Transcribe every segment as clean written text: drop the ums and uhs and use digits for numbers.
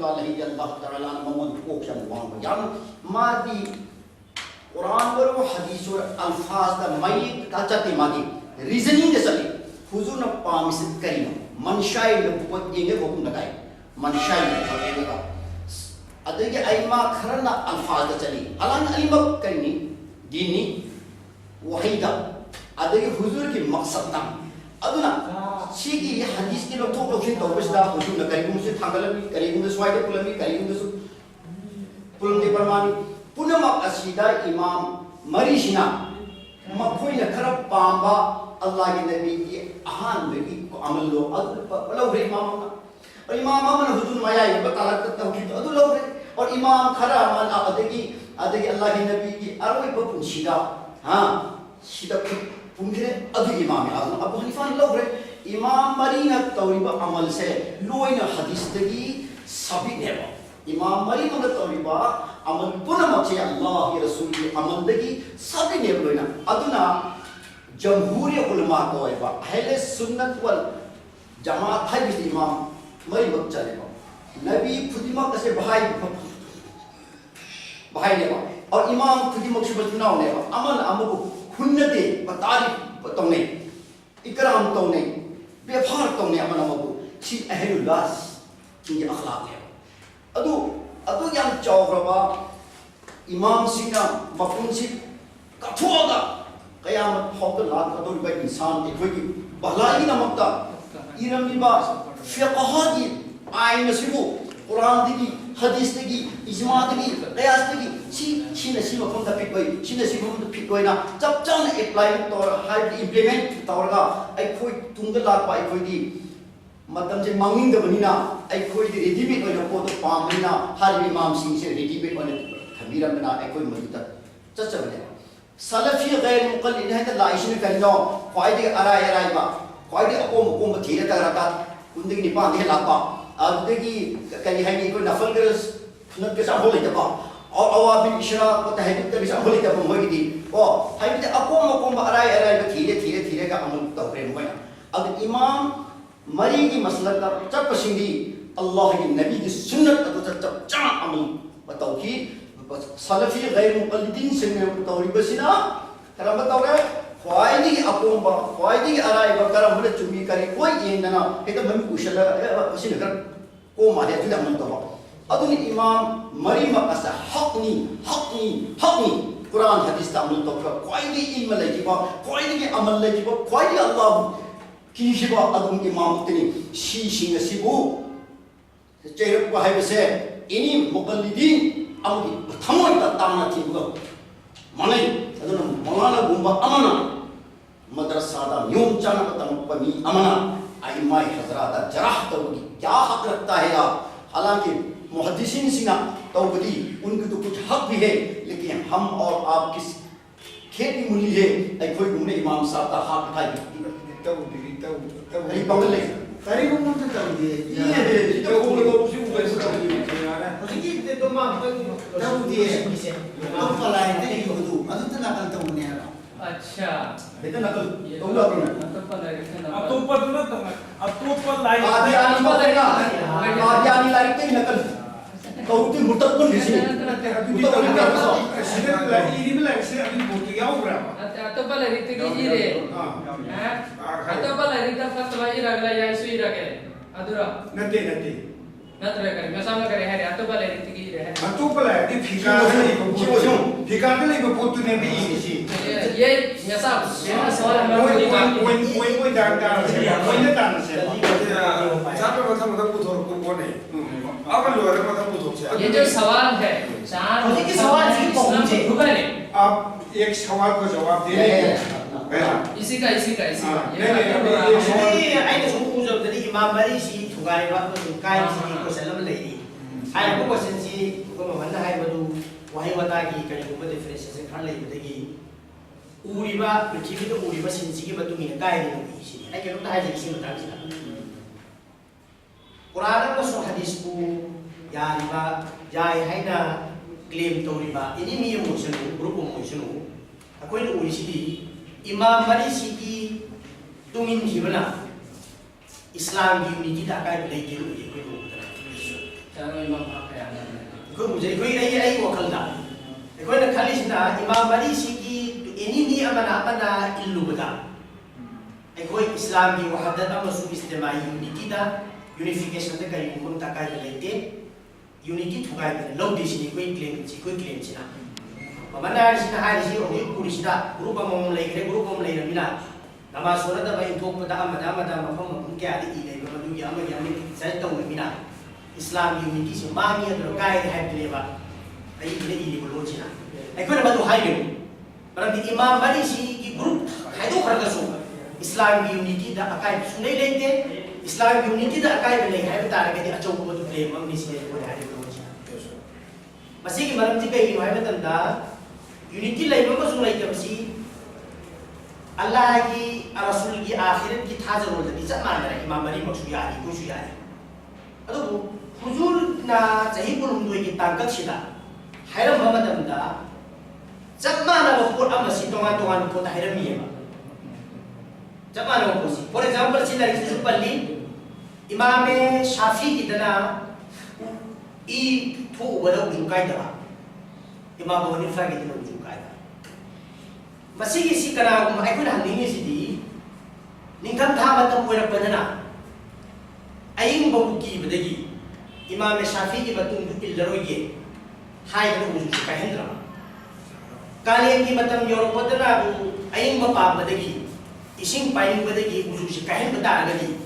रहमतुल्लाह अलैहि अल्लाह ताला मोहम्मद को क्या वांग यान मादी कुरान और हदीस और अल्फाज दा मई का चते मादी रीजनिंग दे चले हुजूर न पामिस करीम मनशाई नबुवत येगे हुकुम लगाए मनशाई नबुवत का अदगे अइमा खरना अल्फाज दा चली अलान अलिमा करीनी दीनी वहीदा अदगे हुजूर की मकसद ता अदुना सीगी हदीस के लोग तो लोग तो बस दा हुजूर न करीम से थांगलमी करीम से स्वाइदे पुलमी करीम से पुलमी परमानी पुनमक असीदा इमाम मरीशिना मखोइना खर पांबा अल्लाह के नबी की अहान की अमल लो लो रे इमाम और इमाम अमन हुजूर माया ये बताला तौहीद अदु लो रे और इमाम खरा अमल अदगी अल्लाह के नबी की अरवे पुनशिदा हां शिदा पुंगरे अदु इमाम आजम अबू हनीफा लो रे इमाम मरीना तौरीबा अमल से लोइना हदीस दगी सभी नेबा इमाम मरी मंग तौरीबा अमल पुनमचे अल्लाह के रसूल के अमल दगी सभी नेब लोइना अदुना जमहूरी उलमा को एबा अहले सुन्नत वल जमात है बिस इमाम मरी वक्त चलेबा नबी खुदिमा कसे भाई लेबा और इमाम खुदिमा से बचनाव लेबा अमल अमको खुन्नते तारीफ तौने इकराम तौने व्यवहार तौने अमल अमको सी अहलुल्लाह की अखलाक है अदु याम चौरबा इमाम सिंह मफुन से कठोगा कयामत फौद लाख कदोर इंसान की भलाई नमकता इरमिबा फिक़ह की आइन सिबु कुरान की हदीस की इजमा की कयास की सी मफुन दा पिकोई सी मफुन दा पिकोइना जब चन अप्लाई तौर हाई इंप्लीमेंट तौरगा अखोई तुंग लापा अखोई मतलब जे मांगिंग दबनिना अखोई रेडीमेड होना पोत पामनिना हर इमाम सिंह से रेडीमेड होने थमीरमना अखोई मजुदा चचबने सलफी गैर मुक़ल्लिद है त लाइशिन करिनो ख्वाइदे अराइबा ख्वाइदे अकोम कोम थीरे तगरका उंदगी निपान हे लापा अदगी कई है कोई नफल के सुन्नत के साथ होले तबा और अवाबिल इशरा को तहज्जुद के साथ होले तबा होगी ओ हाइते अकोम अराइबा थीरे का अमल तौरे होया अब इमाम मरी की मसलक का चप सिंगी अल्लाह के नबी की सुन्नत तो चप चा अमल बताओ कि सलफी गैर मुक़ल्लिदीन से में तौरी बसिना करम बताओगे ख्वाइदी अकोंबा ख्वाइदी अराई बकरम बले चुमी करी कोई येंदना एत ममी कुशल बसिन कर को मादे तुदा मन तो अदुनी इमाम मरी मकसा हकनी कुरान हदीस ता अमल तो ख्वाइदी इल्म लेजिबा ख्वाइदी के अमल लेजिबा ख्वाइदी अल्लाह किशिबा अदुम इमाम तनी शीशिंग सिबु चेरप को है बसे इनी मुक़ल्लिदीन अमगी थमोय ताना थिबुगा मनै अदुन मौलाना गुंबा अमना मदरसा दा न्यूम चाना तम पमी अमना आइमाई हजरात जराह तौगी क्या हक रखता है आप हालांकि मुहद्दिसीन सिना तौबदी उनकी तो कुछ हक भी है लेकिन हम और आप किस खेती मूली है कोई घूमने इमाम साहब का हक उठाई अरे बंगले करीब उम्र तक कर दिए ये तो वो लोग उसी को पैसे कर दिए उसी की तो मां तो दिए इसे तो फलाए थे ये तो अदु तो नकल तो होने वाला अच्छा बेटा नकल तो लो अपने अब तो ऊपर ना तो अब तो ऊपर लाइट आदियानी लाइट के नकल तो उतनी मुतक्कल नहीं सी मुतक्कल क्या बसा सीधे लाइट में लाइट से अभी बोल गया हो रहा atau pala rite ki ire atau pala rite fatwa ira gala ya isu ira ke adura नते natra kare masama kare hari atau pala rite ki ire atau pala di fika नहीं बपोतु ने भी ये mesam मेरा सवाल है कोई doctor से कोई ने तान से चार मतलब पुथोर को नहीं अब लोरे मतलब पुथोर से ये जो सवाल है चार के सवाल की पहुंचे आप एक सवाल को जवाब दे इसी का नहीं आई तो सुन जब तरी इमाम मरी सी थुगाई बात तो काय सी को सलाम लेरी आई को क्वेश्चन सी को मन है बदु वही बता कि कई को डिफरेंस से खा ले बदेगी उरीबा पृथ्वी तो उरीबा सिंसी के बतु में काय नहीं सी आई के तो है जी बता सी कुरान को सो हदीस को यारिबा जाय हैना क्लेम तौरिबा इनी मी मोशनु ग्रुप मोशनु अकोइ उरीसीदी इमाम मरी सिकी तुमिन हिबना इस्लाम की यूनिटी दा काय लेके रो ये कोई Cara imam apa ya? Kau mujai kau ini wakal dah. Kau nak kali sini imam mari sigi ini ni amana ilmu benda. Kau Islam di wahadat amasuk istimai unity dah unification dah kaya hukum tak kaya lete unity tu kaya law di sini kau claim sini. Mana sini hari sini orang kuri sini grup amam lagi mina. Nama suara dah bayi tok pada amada mafhum mungkin ada ini bermaksud yang saya tahu mina. Islam unity si mami atau kaya hai peleba, ai ini boleh cina. Aku nak batu hai dulu. Berarti imam bari si grup hai tu kerja semua. Islam unity dah akai sunai lente, Islam unity dah akai beli hai betul ada dia acau batu peleba ni si boleh hai boleh cina. Masih kita malam jika ini hai betul dah unity lain apa sunai tu masih Allah ki Rasul ki akhirat ki thajar boleh di zaman ada imam bari maksudnya hari kusyari. Aduh. Huzur na cahih belum dua kita tangkap sila. Hayram Muhammad anda, zaman apa pun amasih tongan pun tak hayram ni apa. Zaman apa pun si. For example sila itu pali Imam Syafi'i kita na tu walau ujungkai dah. Imam Abu Hanifah kita na ujungkai dah. Masih isi kerana aku dah ni sidi. Ningkam thamat ang puwera panana. Aying babuki badagi. Imam Syafi'i batung ilaro ye hai kan uju kahendra kalian ki batam yorok bodana bu aing bapa badagi ising paing badagi uju si kahen bata agadi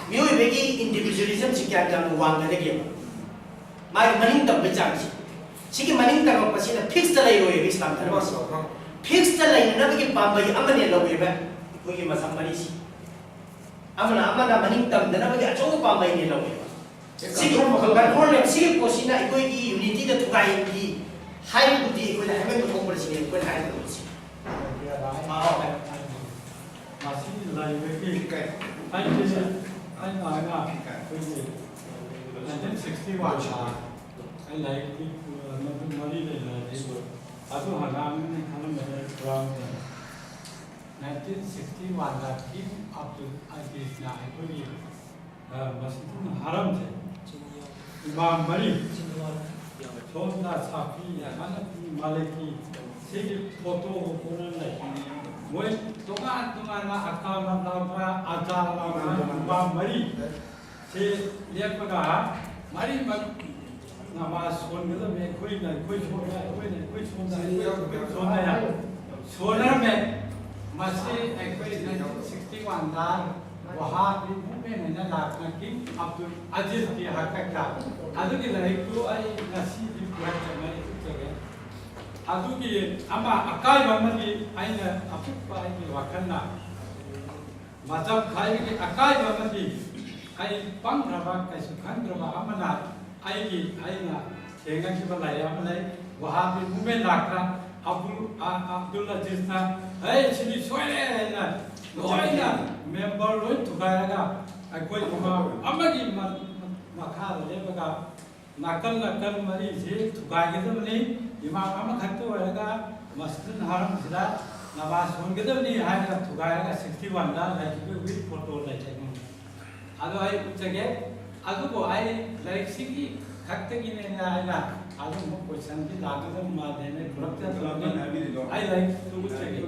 mioi begi individualism sikya jam wang gadagi mai maning tab bechang siki maning tab pasina fix talai roye Islam dharma fix talai na begi pambai amane lobe ba kogi masambari si amana maning tab na begi achong pambai ni lobe Sige, control yang sige po sina iko i unity na tukayin ki hai budi iko na hamen mo ko sina iko na hai mo si. Masih lagi lagi hai jadi hai naga ini 1961 hai lagi mari lagi adu hagam ni kalam berang 1961 lagi Abdul Aziz na iko ni masjid haram je Imam Mari, Sonda Safi, Anak Maliki, Segi foto ukuran lagi. Mui tungan akal nama ajar nama Imam Mari. Si lihat pada Mari nama Sonda me koi Sonda ya. Sonda me masih ekoi 61 dar. वहाँ भी मुंबई में ना लाखना की अब्दुल अजीज की हक़क़ा आदु की लड़ाई को आई नसी भी पूरा करना है कुछ जगह आदु की अम्मा अकाल बम्मन की आई ना अफुक पाई की वाकन्ना मज़हब खाई की अकाल बम्मन की आई पंग रबा कैसे खान रबा अमना आई ना ठेंगा की बलाई अमलाई वहाँ भी मुंबई लाखना अब्दुल अजीज ना चिली सोये ना लोईना member loy tukaraga akoi kuma amagi makha lebaga nakal mari je tukage damni imam ama khatto waraga masjid haram sida namaz hongedamni haga tukaraga 61 da like with photo like ado ai jage ado ko ai like sigi khatte gine na ina ado mo question ki lagam ma dene kurapta ai like to jage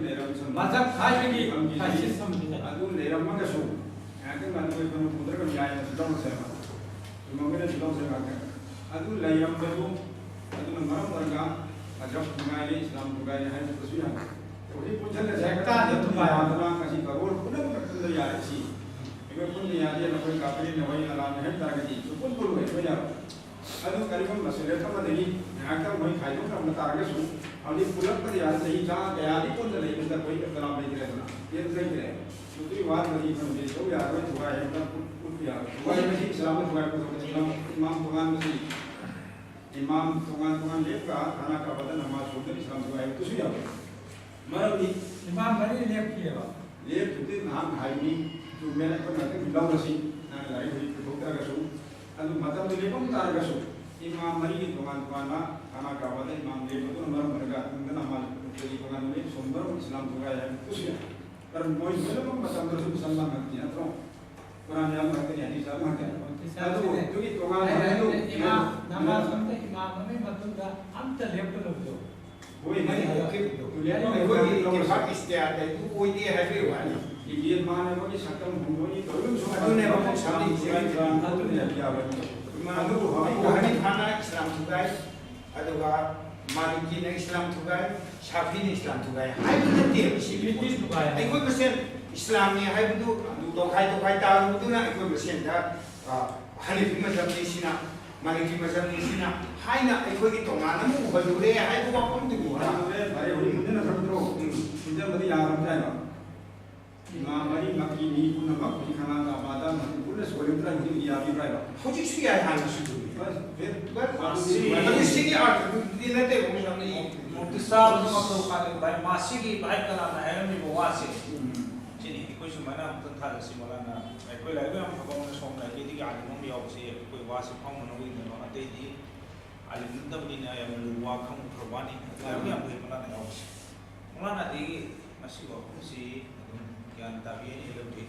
mazhab khai gi khai samjhe adu leram ma kasu adu manu ko kono pudra ko jaya sedang sema mongere sedang sema adu leram baru adu maram warga ajab mengai Islam juga hai kasu ya odi pujan le jakta jatu maya adana kasi karol puna pun ya si ebe pun ya dia na koi kapri ne wai ala ne tar gaji supun pun we ya adu karibam masule thama degi aka moi khai do kam tar ga su adi pulak par ya sahi ja gaya di pun le benda koi ka kalam le dire na ye sai dire दूसरी बात बड़ी समझे तो यार वो हुआ है मतलब कुछ यार हुआ है कि इस्लाम में हुआ है तो इमाम भगवान में इमाम भगवान लेप का खाना का बदन नमाज होकर इस्लाम हुआ है तो सुया मगर इमाम मरी लेप किया लेप तो नाम भाई भी जो मैंने को ना मिलाओ रसी ना लाई हुई तो होता है सो अनु मतलब तो लेपम तार का सो इमाम मरी की भगवान ना खाना का बदन इमाम लेप तो नंबर मरगा नमाज तो भगवान में सोमवार इस्लाम हुआ है तो सुया पर मोई belum macam terus musalman nanti atau Quran yang mengerti hadis yang mengerti ꯑꯗꯨꯒꯤ ꯇꯣꯉꯥꯟꯕ इमाम नमाज में इमाम में मतलब हम तो लेफ्ट लोग जो ꯍꯣꯏ ꯑꯩꯈꯣꯏꯒꯤ ꯍꯛ ꯏꯁꯇꯤꯌꯥꯔꯗ ꯑꯗꯨ ꯑꯣꯏꯗꯦ ꯍꯥꯏꯕꯒꯤ ꯋꯥꯅꯤ ꯌꯦꯟ ꯃꯥꯟꯅꯕꯒꯤ ꯁꯛꯇꯝ ꯍꯣꯡꯗꯣꯛꯏ ꯂꯣꯏꯅꯃꯛ ꯑꯗꯨꯅꯦꯕ ꯑꯃꯨꯛ ꯁꯥꯝꯅꯤꯁꯦ ꯑꯗꯨꯕꯨ ꯑꯕꯨ ꯍꯅꯤꯐꯥꯅ ꯏꯁꯂꯥꯝ ꯊꯨꯒꯥꯏ ꯑꯗꯨꯒ मालिकीना इस्लाम थुगाई शाफीना इस्लाम थुगाई हाइबु नते अखोई मसेन इस्लामनी हाइबुदु दोखाई दोखाई तारुदुना अखोई मसेन दा हनीफी मजहबनी सिना मालिकी मजहबनी सिना हाइना अखोई तोंगाना मु बलुरे हाइबु वापम दुगु भाई होली मुदना थद्रो सिंजा मदि यारम जायबा इमाम मरी मक्की नी पुना मक्की खाना का बादा मदि पुना सोलिमत्रा हिंदी याबी रायबा होजि सुया हाना सुदु बस फिर अभी सिगी आर्ट दिनते हमने मुक्तिसाब मतलब खाली भाई मासिकी भाई कला ना है मी बवासे चिनी कोई सुमना तन था सिमलाना कोई लाइव हम खबर में सोम लाइक दी आदि हम भी ऑफिस कोई वासे फाउंड न हुई न अते दी आलि नंदम दी ना या लुवा खम प्रवानी लाइव हम भी मना ना ऑफिस मना दी मसिबो सी ज्ञान ताबी ने लबे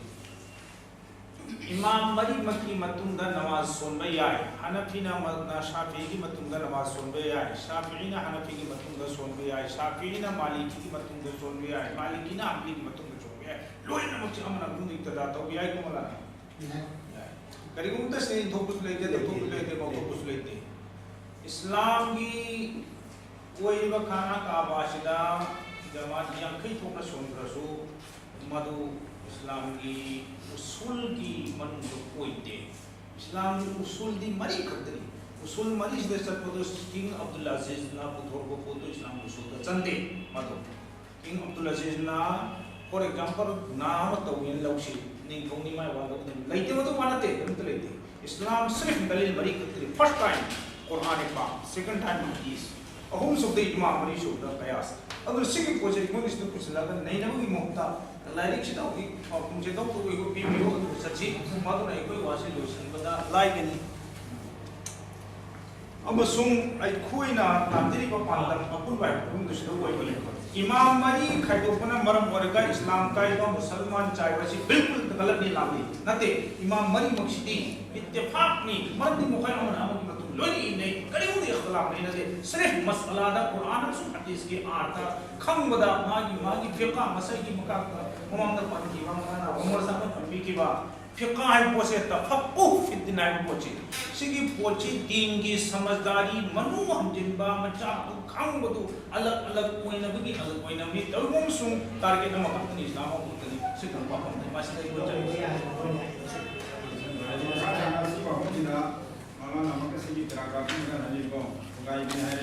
इमाम मरी मक्की मतुंगा नमाज सोनबे याय हनफीना मना शाफी की मतुंगा नमाज सोनबे याय शाफीना हनफी की मतुंगा सोनबे याय शाफीना मालिकी की मतुंगा सोनबे याय मालिकीना हम्बली की मतुंगा सोनबे याय लोइना मक्की अमना गुंद इक्तदा तो याय को मला करीगुम तो से थोपुस लेते तो थोपुस लेते थोपुस लेते इस्लाम की कोई बखाना का बाशिदा जमात यांखै थोपना सोनब्रसु मधु इस्लाम की उसूल की मनुष्य कोईते इस्लाम की उसूल दी मरी खतरी उसूल मरी से सपोज किंग अब्दुल अजीज ना पुथोर को पोतो इस्लाम उसूल का चंदे मधु किंग अब्दुल अजीज ना फॉर एग्जांपल नाम तो इन लौशी नहीं कोनी माय वाला लेते वो तो मानते हम तो लेते इस्लाम सिर्फ दलील मरी खतरी फर्स्ट टाइम कुरान पाक सेकंड टाइम हदीस अहम सुबह इमाम मरी शो द कयास अगर सिगी प्रोजेक्ट में इस तो कुछ लगा नहीं ना की मोहता लाइक से तो मुझे तो कोई को पीमियो सच्ची मातो नहीं कोई वासे लोशन बता लाइक अब सुम आई कोई ना तांत्रिक को पालन अपुन भाई हम दूसरे को कोई इमाम मरी खाइदोपना मरम वर्गा इस्लाम का इमाम मुसलमान चाहे वैसे बिल्कुल गलत नहीं लागे नते इमाम मरी मक्सदी इत्तेफाक नहीं मर्दी मुखैम और हम की मतलब लोनी नहीं कड़ी मुझे इख्तिलाफ नहीं नते सिर्फ मसला दा कुरान और हदीस के आर्थ खम बदा मागी फिक़ा मसई की मका उमर पान की उमर साहब अम्बी की बात फिक़ा है पोसे तफक्कुह फि दिन है पोचे सिगी पोचे दीन की समझदारी मनु हम जिनबा मचा खम बदु अलग अलग कोई न बगी अलग कोई न मी तलगुम सुम टारगेट न मका इस्लाम को तनी सिकन पापम ने मासे को चाहिए मामा नाम के सिगी तराका की ना हजी को गाय भी है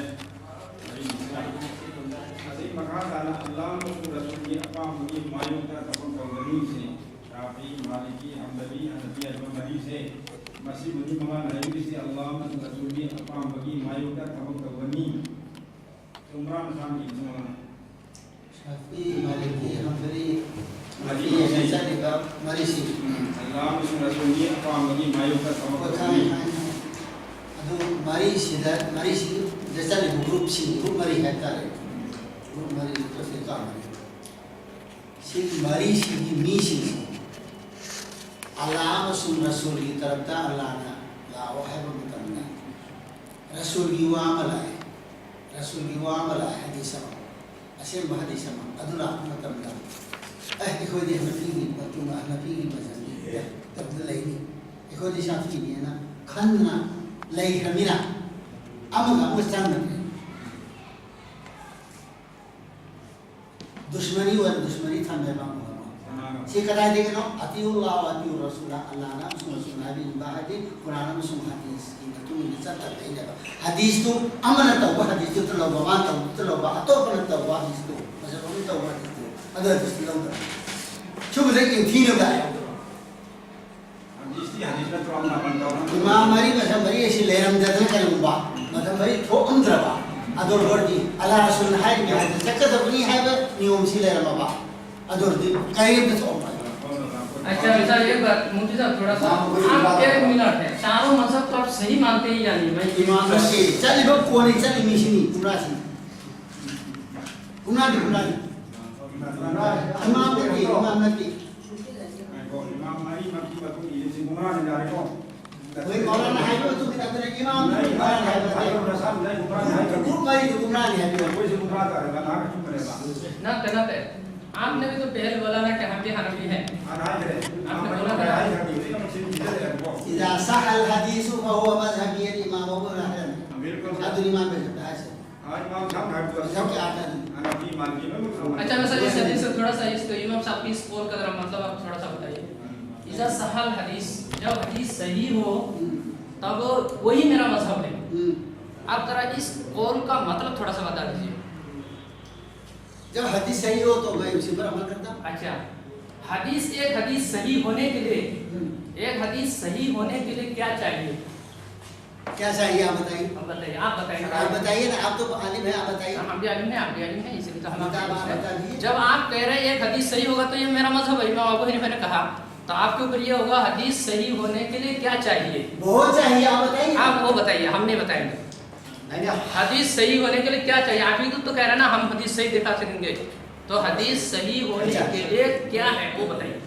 असी मका दाना अल्लाह रसूल की अपा मुगी मायू का तपन कवनी से शाफी मालिकी हम्बली हनफी अजमरी से मसी मुनि ममा नहीं से अल्लाह रसूल की अपा मुगी मायू का तपन कवनी इमरान खान की सुना शाफी मालिकी हम्बली हदीस से जानेगा मरीसी अल्लाह रसूल की अपा मुगी मायू का तपन कवनी अदो मरीसी जैसा ग्रुप सी ग्रुप मरी है तारे ग्रुप मरी तो फिर काम सिर्फ मरीसी की मीसी अल्लाह रसूल की तरफ ता अल्लाह ना लाओ है वो करना रसूल की वामला है हदीस में असेम हदीस में अदुला मतलब दा कोई दे नबी की मतुना नबी की मजनी तब लेनी कोई दे शाफी नहीं है ना खन्ना लई खमीना अमगा मुस्तान दुश्मनी था मैं बांगो सिकरा देखनो अतिउल्लाह व अतिउर रसूल अल्लाह नाम सुना भी बाहदी कुरान में सुन हदीस की तुम निसत नहीं हदीस तो अमन तो हदीस तो लो बाबा तो लो बाबा तो पर तो हदीस तो मतलब हम तो हदीस तो अदर हदीस लो शुभ से क्यों थी ना हदीस में तो हम ना बनता इमाम मरी मतलब मरी ऐसी लेरम जदन करूँगा मतलब मरी थो अंदरवा अदर वर्दी अल्लाह रसूल हाय में जकत अपनी है नियम सी लेरम बाबा अदर दी करीब तो अच्छा वैसा ये बात मुझे साहब थोड़ा सा आप 1 मिनट है चारों मजहब तो आप सही मानते ही या नहीं भाई इमाम के चली बक को नहीं चली मिशनी उनासी उनादी इमाम की इमाम मरी मक्की बतू ये से गुनाह ने जारे को वही मौलाना है जो तुम कहते हैं इमाम कुरान है ग्रुप में जो कुरान है कोई से मुकरा था ना ना क्यों करेगा ना आपने भी तो पहले बोला ना कि हम भी हनफी हैं आपने बोला था इजा सह अल हदीस फहुव मज़हबी इमाम अबू हनीफा बिल्कुल अब्दुल इमाम में है आज इमाम साहब है सब क्या आता है हनफी मालिकी में अच्छा मैं सर इस हदीस से थोड़ा सा इसको इमाम साहब की इस कौल का जरा मतलब आप थोड़ा सा बताइए इजा सहल हदीस जब हदीस सही हो तब वही मेरा मजहब है आप जरा इस कौल का मतलब थोड़ा सा बता दीजिए जब हदीस सही हो तो मैं उसी पर अमल करता हूं अच्छा एक हदीस सही होने के लिए एक हदीस सही होने के लिए क्या चाहिए क्या चाहिए आप बताइए आप बताइए आप बताइए ना आप तो आलिम है आप बताइए हम भी आलिम हैं आप भी आलिम हैं इसलिए तो हम बता दीजिए जब आप कह रहे हैं एक हदीस सही होगा तो ये मेरा मजहब है इमाम अबू हनीफा ने कहा तो आपके ऊपर ये होगा हदीस सही होने के लिए क्या चाहिए बहुत चाहिए आप बताइए आप वो बताइए हम नहीं बताएंगे हदीस सही होने के लिए क्या चाहिए आप ही तो कह रहे हैं ना हम हदीस सही दिखा सकेंगे तो हदीस सही होने के लिए क्या है वो बताइए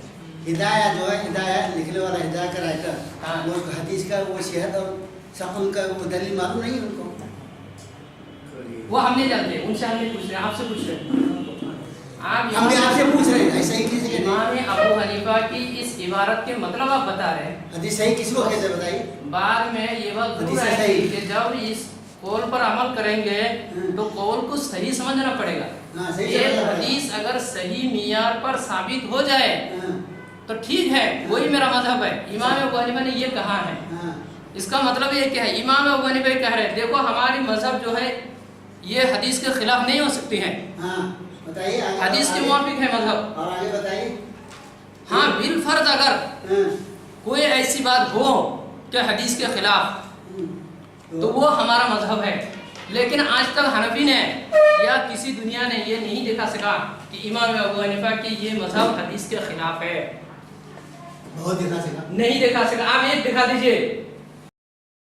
हिदाया जो है हिदाया लिखने वाला हिदाया का राइटर हाँ। वो हदीस का वो सेहत और सकून का वो दलील मालूम नहीं उनको वो हम नहीं जानते उनसे हम नहीं पूछ रहे आपसे पूछ रहे हम भी आपसे पूछ रहे हैं सही किसी के इमाम अबू हनीफा की इस इबारत के मतलब आप बता रहे हैं हदीस सही किसको कहते हैं बताइए बाद में ये बात हदीस जरूर सही। आएगी कि जब इस कौल पर अमल करेंगे तो कौल को सही समझना पड़ेगा हाँ, सही एक समझना हदीस अगर सही मियार पर साबित हो जाए हाँ, तो ठीक है वही मेरा मजहब है इमाम अबू हनीफा ने ये कहा है हाँ, इसका मतलब ये क्या है इमाम अबू हनीफा ये कह रहे हैं देखो हमारी मजहब जो है ये हदीस के खिलाफ नहीं हो सकती है हाँ, बताइए आगे हदीस के मुआफिक है मजहब और आगे बताइए हाँ बिल फर्ज अगर हाँ, कोई ऐसी बात हो कि हदीस के खिलाफ तो वो हमारा मजहब है लेकिन आज तक हनफी ने या किसी दुनिया ने ये नहीं दिखा सका कि इमाम अबू हनीफा की ये मजहब हदीस के खिलाफ है बहुत दिखा सका नहीं दिखा सका आप एक दिखा दीजिए